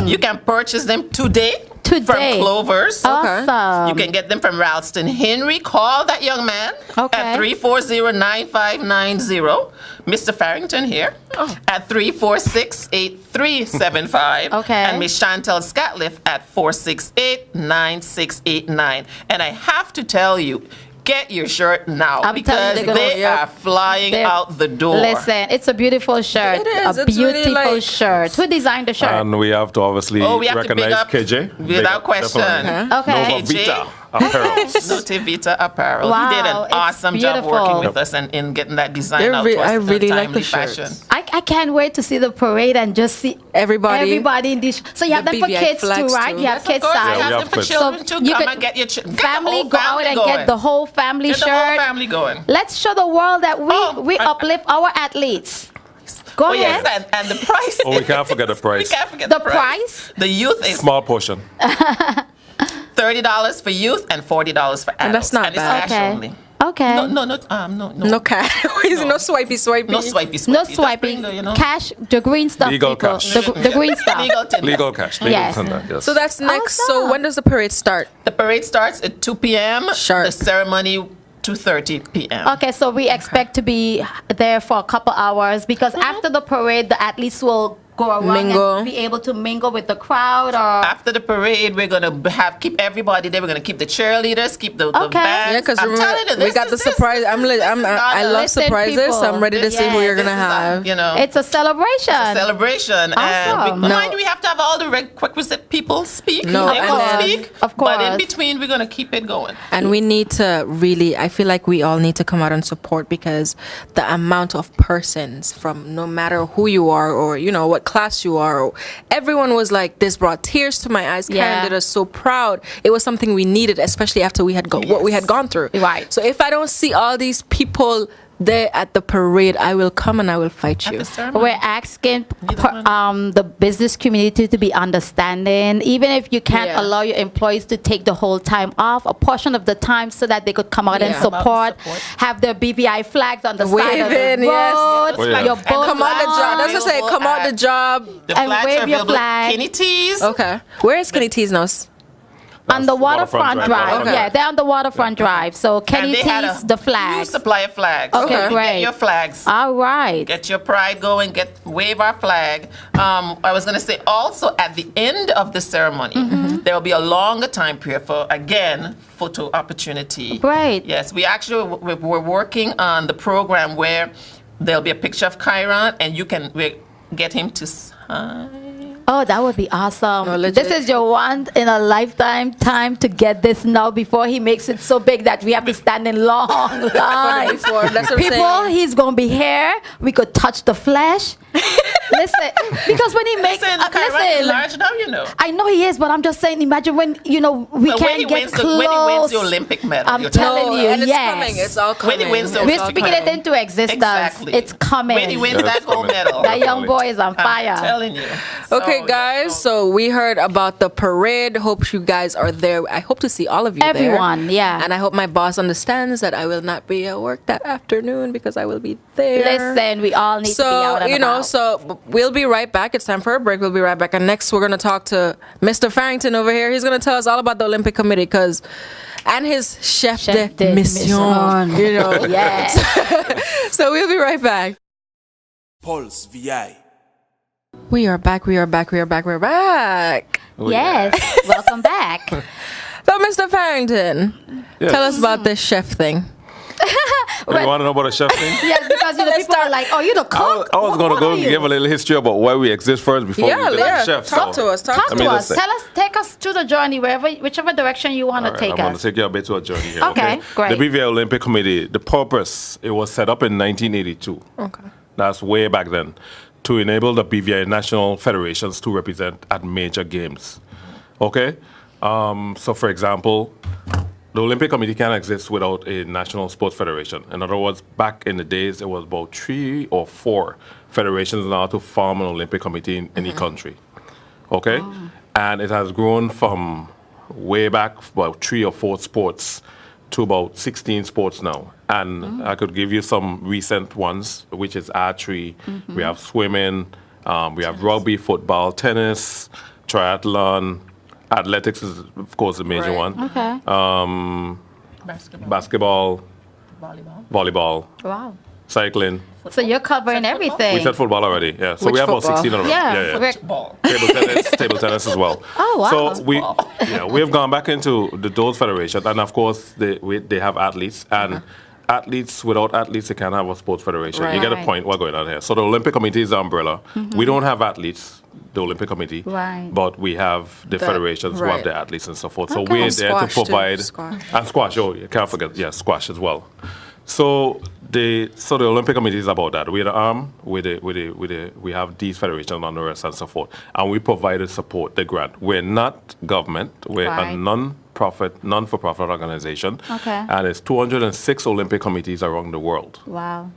You can purchase them today. From Today. Clovers. Awesome. You can get them from Ralston Henry. Call that young man Okay. at 340-9590. Mr. Farrington here at 346-8375. Okay. And Miss Chantel Scatliff at 468-9689. And I have to tell you, get your shirt now I'm because telling you, they're they gonna- are flying They're- out the door. Listen, it's a beautiful shirt. It is. A It's really beautiful like- shirt. Who designed the shirt? And we have to obviously Oh, we have to big recognize up KJ. Big without up, question. definitely. Okay. Nova KJ. Vita Apparels. Note Vita Apparel. Wow, He did an it's awesome job beautiful. working with us and in getting that design They're out re- to us I in a really like timely the shirts. fashion. I can't wait to see the parade and just see Everybody. in this. So you have The them for BVI kids too, flags right? too. You have Yes, of kids course, Yeah, size. we you have have them for kids. children So too. you Come could and get your family go out and get the whole family Get the whole shirt. family going. Let's show the world that we Oh, uplift our athletes. Go Oh ahead. yes, and the price. Oh, we can't forget the We price. can't forget The price? The youth is Small portion. $30 for youth and $40 for adults. And that's not and it's bad. cash Okay. only. Okay. No. No cash. No swipey. No swipey. No Just swiping. bring the, you know, Cash, the green stuff, Legal people. cash. The green stuff. Legal tender. Legal cash. Legal Yes. tender, yes. So that's next. So Awesome. when does the parade start? The parade starts at 2 p.m. Sharp. The ceremony 2:30 p.m. Okay, so we expect to be there for a couple hours because after the parade, the athletes will go around Mingle. and be able to mingle with the crowd or After the parade, we're gonna keep everybody there. We're gonna keep the cheerleaders, keep the Okay. bands. Yeah, because I'm telling you, we this got is- the this surprise. is- I this is love Listen, surprises. So I'm people. ready to see who Yes, you're gonna this is have. you know, it's a celebration. celebration. Awesome. And we, No. mind you, we have to have all the requisite people speak. No, they and will then- speak. Of But in course. between, we're gonna keep it going. And we need to really, I feel like we all need to come out and support because the amount of persons from no matter who you are or, you know, what class you are, or, everyone was like, this brought tears to my eyes. Yeah. Karen did us so proud. It was something we needed, especially after we had what we had gone through. Right. So if I don't see all these people there at the parade, I will come and I will fight you. The ceremony. We're asking the business community to be understanding, even if you can't Yeah. allow your employees to take the whole time off, a portion of the time so that they could come out and Yeah. support, have their BVI flags on the side of the Waving, yes. road, Oh, yeah. your And boat Come on the job. That's what I say. Available Come on the at- job. The and flags wave are your available at flag. Kenny T's. Okay. Where is Kenny T's now? on the waterfront drive. Okay. Yeah, they're on the waterfront drive. So And Kenny they had T's, a the huge flags. supply of flags. Okay, So you great. Get your flags. All right. Get your pride going. Wave our flag. I was going to say also at the end of the ceremony, there will be a longer time period for again photo opportunity. Great. Yes, we're working on the program where there'll be a picture of Chiron and you can get him to sign. Oh, that would be awesome. No, legit. This is your one in a lifetime time to get this now before he makes it so big that we have to stand in long lines. Before, that's what I'm People, saying. he's going to be here. We could touch the flesh. Listen, because when he makes Listen, Kyra is large now, you know. I know he is, but I'm just saying. Imagine when we Well, when he can't get wins close. when he wins the Olympic medal, I'm you're telling talking you, and it's yes. coming. It's all coming. When he wins the We're Olympic speaking it medal. into existence. Exactly. It's coming. When he wins that gold medal. That young boy is on fire. I'm telling you. Okay, So, guys. So we heard about the parade. Hope you guys are there. I hope to see all of you there. Everyone, yeah. And I hope my boss understands that I will not be at work that afternoon because I will be there. Listen, we all need to be out and about. So we'll be right back. It's time for a break. We'll be right back. And next, we're going to talk to Mr. Farrington over here. He's going to tell us all about the Olympic Committee and his chef de mission. You know. Yes. So we'll be right back. Pulse VI. We are back. We're back. Yes. Welcome back. So, Mr. Farrington, Yes. tell us about this chef thing. You want to know about the chef thing? Yes, because people are like, "Oh, you the cook." I was going to go give a little history about why we exist first before we get to the chef. Talk to us. Talk I to mean, us. listen. Take us through the journey, whichever direction you want to take I'm going to us. take you a bit to a journey here. Okay, great. The BVI Olympic Committee, the purpose, it was set up in 1982. Okay. That's way back then, to enable the BVI national federations to represent at major games. Okay? So, for example, the Olympic Committee can't exist without a national sports federation. In other words, back in the days, it was about 3 or 4 federations now to form an Olympic Committee in any country. Okay? And it has grown from way back about 3 or 4 sports to about 16 sports now. And I could give you some recent ones, which is archery. We have swimming, we have rugby, football, tennis, triathlon. Athletics is, of course, the major Right. one. Okay. Basketball, volleyball, Wow. cycling. So you're covering everything. We said football already, yeah. So Which we have about football? 16 of them. Yeah. Football. Table tennis as well. Oh, wow. So we have gone back into those federations, and of course they have athletes, and athletes, without athletes, they can't have a sports federation. You get a Right. point. What's going on here? So the Olympic Committee is the umbrella. We don't have athletes, the Olympic Committee, Right. but we have the federations who right. have the athletes and so forth. So Okay. we're And there to squash too. provide Squash. and squash. Oh, you can't forget, squash as well. So the Olympic Committee is about that. We're the arm. We have these federations under us and so forth, and we provide the support, the grant. We're not government. We're Right. a non-for-profit organization. Okay. And it's 206 Olympic committees around the world. Wow.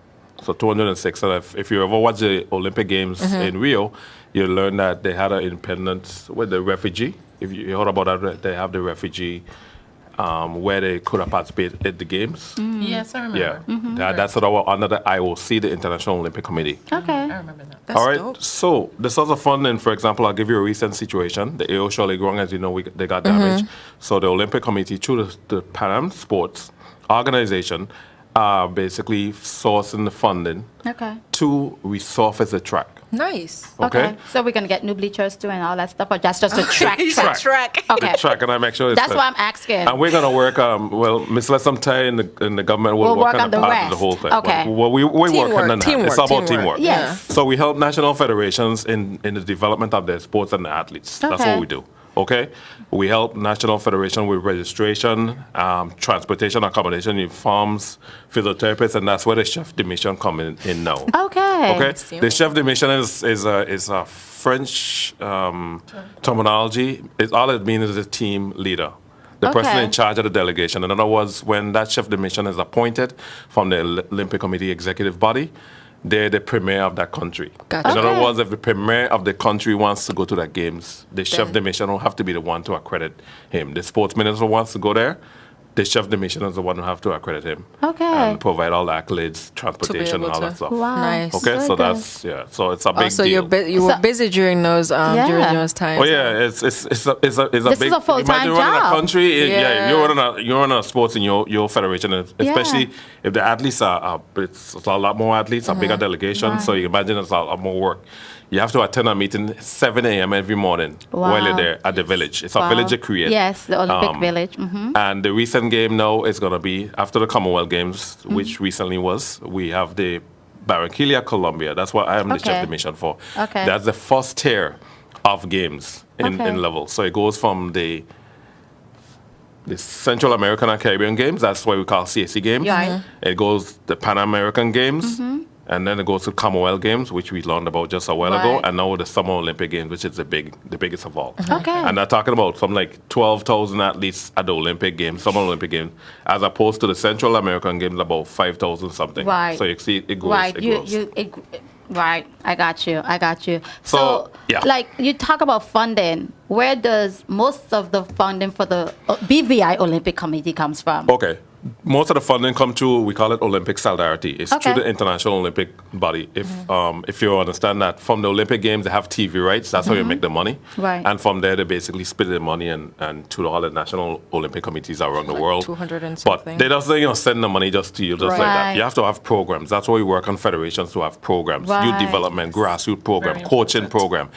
So 206. And if you ever watch the Olympic Games in Rio, you learn that they had an independence with the refugee. If you heard about that, they have the refugee where they could have participated at the games. Yes, I remember. Yeah, that's sort of under the IOC, the International Olympic Committee. Okay. I remember that. That's All right. dope. So the source of funding, for example, I'll give you a recent situation. The AO Shirley Grong, as you know, they got damaged. So the Olympic Committee, through the Pan Am Sports organization, are basically sourcing the funding Okay. to resurface the track. Nice. Okay. So we're gonna get new bleachers too and all that stuff, or just a track? Track. Okay. The track, and I make sure it's That's why I'm asking. And we're gonna work. Ms. Lettsome-Tye in the government will We'll work work on the on the part of the rest. whole thing. Okay. Well, we work Teamwork, on that. teamwork, It's about teamwork. teamwork. Yes. So we help national federations in the development of their sports and the athletes. That's Okay. what we do. Okay. We help national federation with registration, transportation, accommodation, uniforms, physiotherapists, and that's where the chef de mission come in now. Okay. Okay. The chef de mission is a French terminology. All it means is a team leader. The person Okay. in charge of the delegation. In other words, when that chef de mission is appointed from the Olympic Committee executive body, they're the premier of that country. Gotcha. In other Okay. words, if the premier of the country wants to go to the games, the chef de mission will have to be the one to accredit him. The sports minister wants to go there, the chef de mission is the one who have to accredit him. Okay. And provide all the accolades, transportation, and able all to- that stuff. Wow. Nice. Okay, Very so good. that's so it's a big So deal. you were So- busy during those times. Oh yeah, it's a This big. is a full-time imagine running job. a country. Yeah. You're running a sports in your federation, and especially if the athletes are it's a lot more athletes, a bigger delegation. So you imagine it's a lot more work. You have to attend a meeting 7 a.m. every morning while you're Wow. there at the village. It's a Wow. village you create. Yes, the Olympic Village. And the recent game now is going to be after the Commonwealth Games, which recently was. We have the Barranquilla, Colombia. That's what I am the Okay. chef de mission for. Okay. That's the first tier of games Okay. in level. So it goes from the Central American and Caribbean Games. That's what we call CAC Games. Yeah. It goes the Pan American Games. And then it goes to Commonwealth Games, which we learned about just a while ago, Right. and now the Summer Olympic Games, which is the biggest of all. Okay. And they're talking about something like 12,000 athletes at the Olympic Games, Summer Olympic Games, as opposed to the Central American Games, about 5,000 something. Right. So you see, it grows. Right. It grows. Right. I got you. So, yeah. like you talk about funding. Where does most of the funding for the BVI Olympic Committee comes from? Okay. Most of the funding come through, we call it Olympic Solidarity. It's Okay. through the International Olympic Body. If you understand that, from the Olympic Games, they have TV rights. That's how you make the money. Right. And from there, they basically split the money and to all the national Olympic committees around the world. 200 and But something. they don't send the money just to you, just like Right. that. You have to have programs. That's why we work on federations to have programs. Youth Right. development, grassroots program, Very coaching important. program,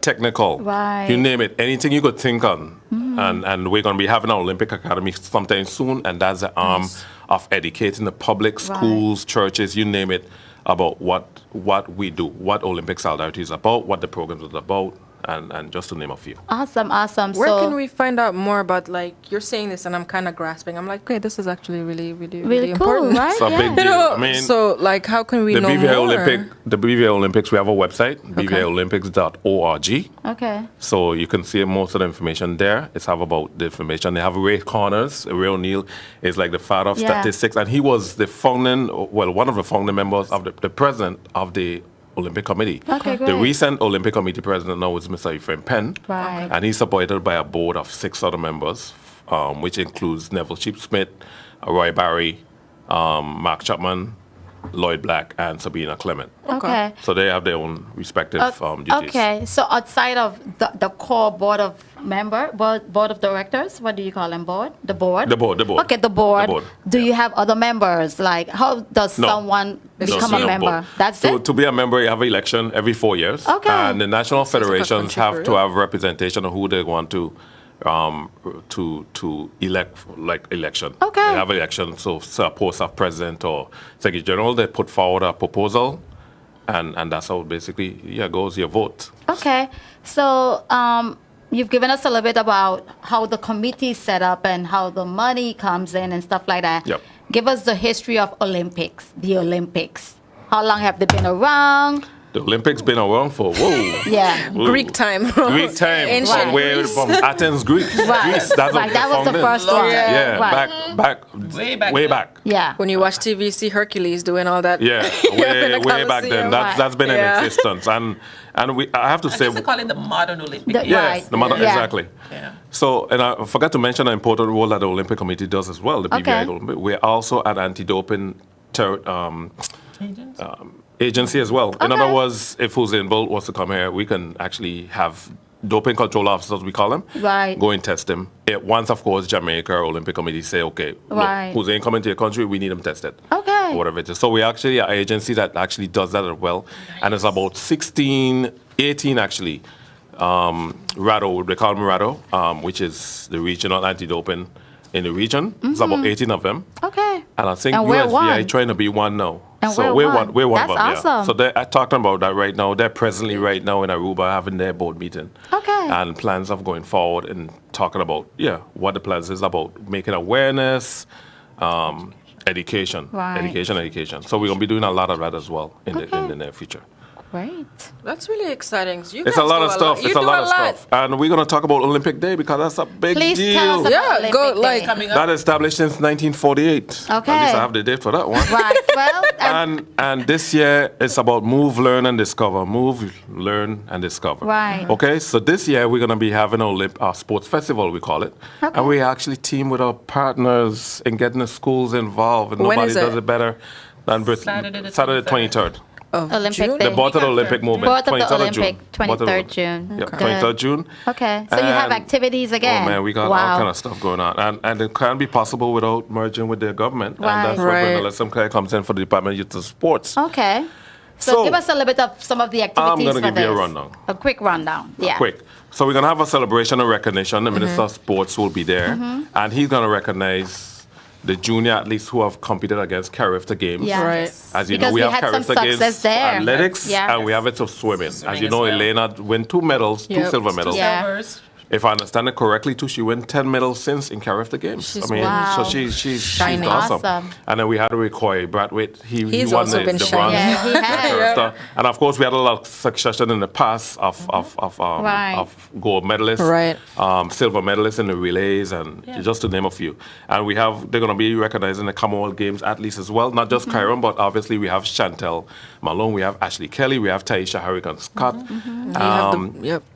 technical. Right. You name it. Anything you could think on. And we're going to be having an Olympic Academy sometime soon, and that's the arm of educating the public, schools, churches, you name it, about what we do, what Olympic Solidarity is about, what the program is about, and just to name a few. Awesome. Where So can we find out more about, like, you're saying this and I'm kind of grasping. I'm like, okay, this is actually really, really, really cool, important. right? It's a big You deal. know, I mean, so, like, how can we the know BVI more? BVI Olympics, we have a website, bviolympics.org. Okay. So you can see most of the information there. It's have about the information. They have Ray Connors. Ray O'Neill is like the father of Yeah. statistics, and he was the one of the founding members of the president of the Olympic Committee. Okay, The great. recent Olympic Committee president now is Mr. Ephraim Penn, Right. and he's supported by a board of 6 other members, which includes Neville Sheep-Smith, Roy Barry, Mark Chapman, Lloyd Black, and Sabina Clement. Okay. So they have their own respective duties. Okay. So outside of the core board of directors, what do you call them? Board? The board? The board. Okay, the board. The board, Do you have other members? Like, how does No. someone become a No, member? board. That's So it? to be a member, you have an election every 4 years. Okay. And the national it's like a federations country have for to real. have representation of who they want to elect, like election. Okay. They have election, so a post of president or secretary general, they put forward a proposal, and that's how basically goes your vote. Okay. So you've given us a little bit about how the committee is set up and how the money comes in and stuff like that. Yep. Give us the history of the Olympics. How long have they been around? The Olympics been around for Yeah. whoa. Greek time. Greek time Ancient from Athens, Greece. Right. Greece, that's Right, what that was the founded. first one. Yeah, Right. way back. Yeah. When you watch TV, see Hercules doing all that. Yeah, the way back then. Colosseum. That's been Yeah. in existence, and I have to I say, guess they call it the modern Olympic The- Games. yes, Right. the mother, Yeah. exactly. Yeah. So, and I forgot to mention an important role that the Olympic Committee does as well. The BVI Okay. Olympic. We're also an anti-doping Agents? agency as well. In Okay. other words, if who's involved was to come here, we can actually have doping control officers, we call them, Right. go and test them. Once, of course, Jamaica or Olympic Committee say, okay, Right. look, who's coming to your country, we need them tested. Okay. Or whatever it is. So we actually are an agency that actually does that as well. And it's about 18 actually, RADO, they call them RADO, which is the regional anti-doping in the region. It's about 18 of them. Okay. And I think And we're USVI one. trying to be one now. And so we're we're one. We're one That's of them. Yeah. awesome. So they're talking about that right now. They're presently right now in Aruba having their board meeting. Okay. And plans of going forward and talking about what the plans is about making awareness, education, Right. education. So we're gonna be doing a lot of that as well in the near future. Great. That's really exciting. You It's guys a lot do of stuff. You It's a do lot of stuff. And we're gonna talk about Olympic Day because that's a big Please deal. tell us about Yeah, Olympic go, Day. like- Coming up. That established since 1948. Okay. At least I have the date for that one. Right. Well, And this year it's about move, learn, and discover. Move, learn, and discover. Right. Okay. So this year we're gonna be having a sports festival, we call it, Okay. and we actually team with our partners in getting the schools involved. And When nobody is does it? it better than Britain. Saturday the Saturday 23rd. Of Olympic June? Day. The Board of the Olympic movement. Board of the 23rd of June. Olympic, Board of the 23rd Olympic. June. Yeah, Good. 23rd June. Okay. So you have And- activities again. Oh man, we got wow. all kind of stuff going on, and it can't be possible without merging with their government, Right. and that's where Right. Brenda Lettsome-Tye comes in for the Department of Youth and Sports. Okay. So, So, give us a little bit of some of the activities gonna for give you a this. rundown. A quick rundown. Yeah. Quick. So we're gonna have a celebration and recognition. The Minister of Sports will be there, Mm-hmm. and he's gonna recognize the junior athletes who have competed against Carifta Games. Yeah. Right. As you Because know, we we have had some Carifta Games success there. athletics, Yeah. and we have it of swimming. As Swimming you as know, well. Elena won 2 medals, 2 Yep. silver medals. Yeah. Silvers, if I understand it correctly, too, she won 10 medals since in Carafta Games. She's I mean, wow. so she's Shining. awesome. Awesome. And then we had Recoy Bradwitt. He He's won also the been bronze. shining. Yeah, he has. Carafta. And of course, we had a lot of succession in the past of Right. of gold medalists, Right. Silver medalists in the relays, and just to name a few. And they're going to be recognizing the Commonwealth Games athletes as well, not just Kyron, but obviously we have Chantel Malone, we have Ashley Kelly, we have Taisha Hurricane Scott.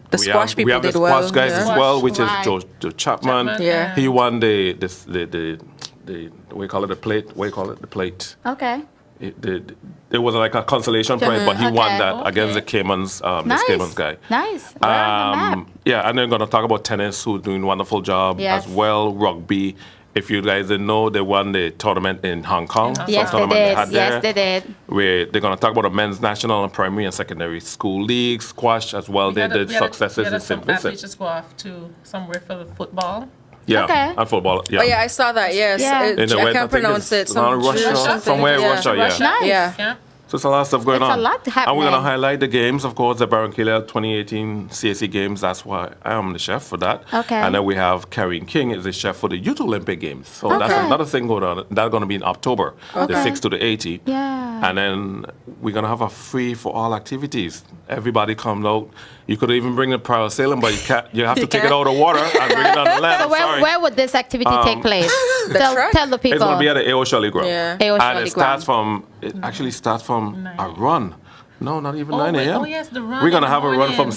The squash people we have did the well. squash guys as yeah. well, which Right. is Joe Chapman. Yeah. He won the what do you call it, the plate? What do you call it, the plate? Okay. It was like a consolation prize, but he won Okay. that against the Caymans, Nice. Caymans guy. Nice. We're on the map. Yeah, and then going to talk about tennis, who's doing a wonderful job Yes. as well. Rugby. If you guys didn't know, they won the tournament in Hong Kong. Yes, Yes, they tournament did. had Yes, there. they did. Where they're going to talk about the men's national and primary and secondary school leagues, squash as well. They did successes in St. Athletes Vincent. just go off to somewhere for the football. Yeah, Okay. and football. Yeah. Oh yeah, I saw that. Yes, Yeah. In the I West, can't think pronounce it's it. Some Russia, Jewish something. somewhere in Yeah. Russia, yeah. Nice. Yeah. Yeah. So it's a lot of stuff going It's on. a lot And we're going to happening. highlight the games, of course, the Barranquilla 2018 CAC Games. That's why I am the chef for that. Okay. And then we have Karine King is the chef for the Youth Olympic Games. So that's Okay. another thing going on. That's going to be in October, the Okay. 6th to the 18th. Yeah. And then we're going to have a free for all activities. Everybody comes out. You could even bring the parasailing, but you have to take it out of the water and bring it on the land. So I'm sorry. where would this activity take place? truck? Tell the people. It's going to be at the AO Shirley Ground. Yeah. AO And Shirley it starts Ground. it actually starts from a run. No, not even 9 wait, a.m. oh, yes, the run We're going to in have the a run from morning.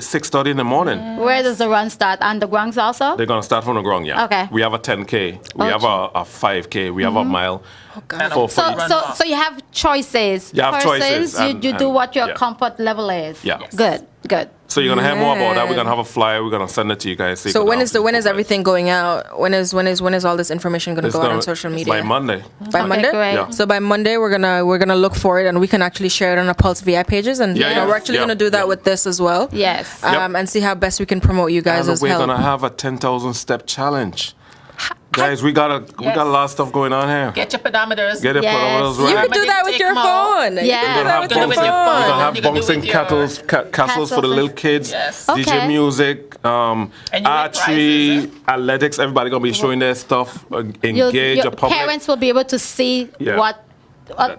6:30 in the morning. Where does the run start? On the grounds also? They're going to start from the ground, yeah. Okay. We have a 10K. We have a 5K. We have a mile. God. For So, each- so you have choices. You have choices, You and- do and- what your yeah. comfort level is. Yeah. Yes. Good. So you're going to hear more about that. We're Man. going to have a flyer. We're going to send it to you guys. you So can when is obviously everything going out? When is all this information going to It's go out on gonna- social it's media? by Monday. By Okay, Monday? great. Yeah. So by Monday we're gonna look for it and we can actually share it on our Pulse VI pages and Yeah, yeah. we're actually Yeah. gonna do that Yeah. with this as well. Yes. Yep. And see how best we can promote you guys And as we're well. going to have a 10,000 step challenge. Guys, we got a lot of stuff going on here. Get your pedometers. Get it Yes. pedometers You right. can do that with your phone. You Yeah. can do We're that gonna with have your with your phone. We're gonna You have can do bouncing with your- castles for the little kids, Yes. Okay. DJ music, And you win archery, athletics. Everybody gonna be showing their stuff. Engage Your a public. parents will be able to see Yeah. what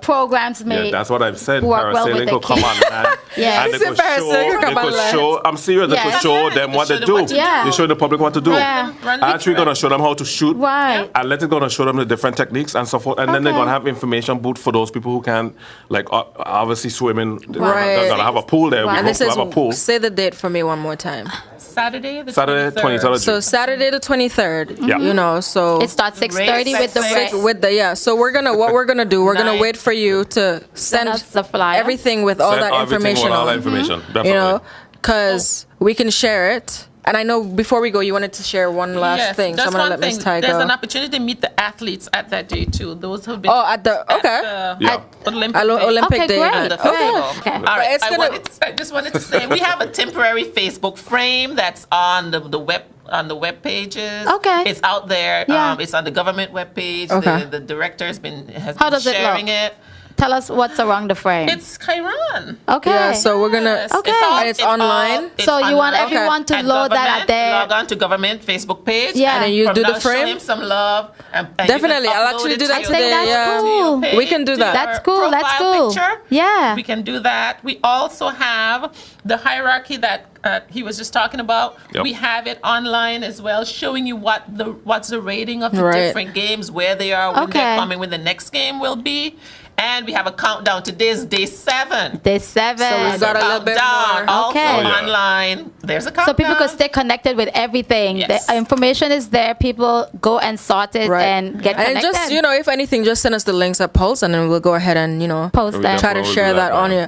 programs may. Yeah, that's what I've said. work well with Parasailing the could come on kids. land. Yeah. And they He could said parasailing could show, come on land. I'm serious, they Yeah. could show Yeah. them what Show they them do. what to do. Yeah. They show the public what to do. Yeah. Run with Archery it. gonna show them how to shoot. Right. Athletics gonna show them the different techniques and so forth. And then they're Okay. gonna have information booth for those people who can, like, obviously swimming. Right. They're gonna have a pool there. Right. We And hope this to is have a pool. say the date for me one more time. Saturday, the Saturday, 23rd of So June. Saturday the 23rd. Yeah. You know, so It starts 6:30 with the Race. race. with the So what we're gonna do, we're gonna Nice. wait for you to send us the flyer. everything with all Send that everything with information all that on. information, definitely. You know, because we can share it. And I know before we go, you wanted to share one last thing. So I'm That's gonna one let Miss thing. Ty There's go. an opportunity to meet the athletes at that day too. Those who've been Oh, at the okay. Yeah. Olympic Olympic Okay, Day great. event. the Okay. festival. Okay. All right. It's gonna- I just wanted to say we have a temporary Facebook frame that's on the web pages. Okay. It's out there. Yeah. It's on the government web page. Okay. The director has been How does it sharing look? it. Tell us what's around the frame. It's Chiron. Okay. Yeah, so we're gonna. Yes, Okay. And it's online? So you want online. everyone to And load that government, at their- Log on to government Facebook page. Yeah. And then you from do the now, show frame? him some love. And you can Definitely, I'll upload actually it do to that your- today, to yeah. your Cool. page, We can do to that. your That's cool, that's profile cool. picture. Yeah. We can do that. We also have the hierarchy that he was just talking about. Yep. We have it online as well, showing you what's the rating of the Right. different games, where they are, when Okay. they're coming, when the next game will be. And we have a countdown. Today's day 7. Day 7. So we've got a little bit Countdown. more. Also Okay. Oh, yeah. online. There's a countdown. So people could stay connected with everything. Yes. The information is there. People go and sort it Right. and get connected. And just, if anything, just send us the links at Pulse and then we'll go ahead and, Post them. try to We'll share do that that, on yeah. you.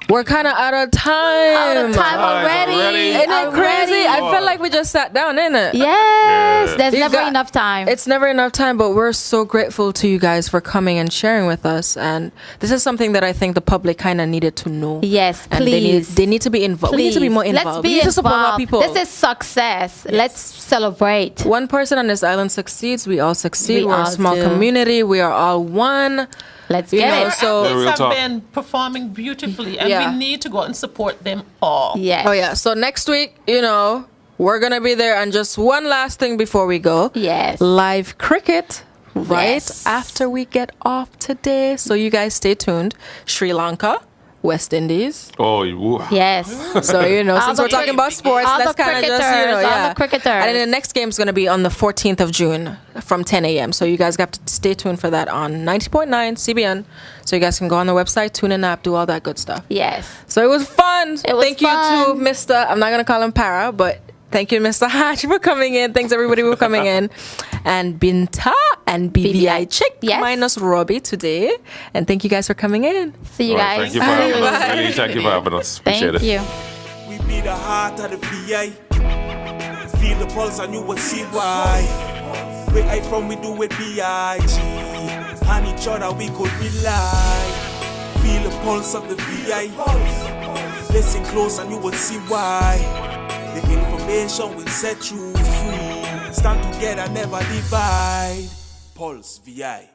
We're kind of out of time. Out of time Guys, already. already? Isn't it crazy? I Wow. feel like we just sat down, isn't it? Yes. There's You never got- enough time. It's never enough time, but we're so grateful to you guys for coming and sharing with us. And this is something that I think the public kind of needed to know. Yes, And please. they need to be involved. We need to be Please. more involved. Let's be we need to support our involved. people. This is success. Let's celebrate. One person on this island succeeds, we all succeed. We We're a all small do. community. We are all one. Let's You get know, it. so- Yeah, real Athletes talk. have been performing beautifully, and Yeah. we need to go out and support them all. Yes. Oh yeah. So next week, We're going to be there. And just one last thing before we go. Yes. Live cricket right Yes. after we get off today. So you guys stay tuned. Sri Lanka, West Indies. Oh, you. Yes. So, you know, All since the we're talking about sports, all let's the kind of just, you know, cricketers, all yeah. the cricketers. And then the next game is going to be on the 14th of June from 10 a.m. So you guys have to stay tuned for that on 90.9 CBN. So you guys can go on the website, tune in app, do all that good stuff. Yes. So it was fun. It was Thank you to Mr. I'm not going to call him Para, but thank you, Mr. Hodge, for coming in. Thanks, everybody, for coming in. And Binta and BVI Chick Yes. minus Robbie today. And thank you guys for coming in. See you All right, guys. thank you for having us. Really, thank you for having us. Appreciate Thank it. you. We be the heart of the VI. Feel the pulse and you will see why. Where I from, we do it B.I.G. On each other, we could rely. Feel the pulse of the VI. Listen close and you will see why. The information will set you free. Stand together, never divide. Pulse VI.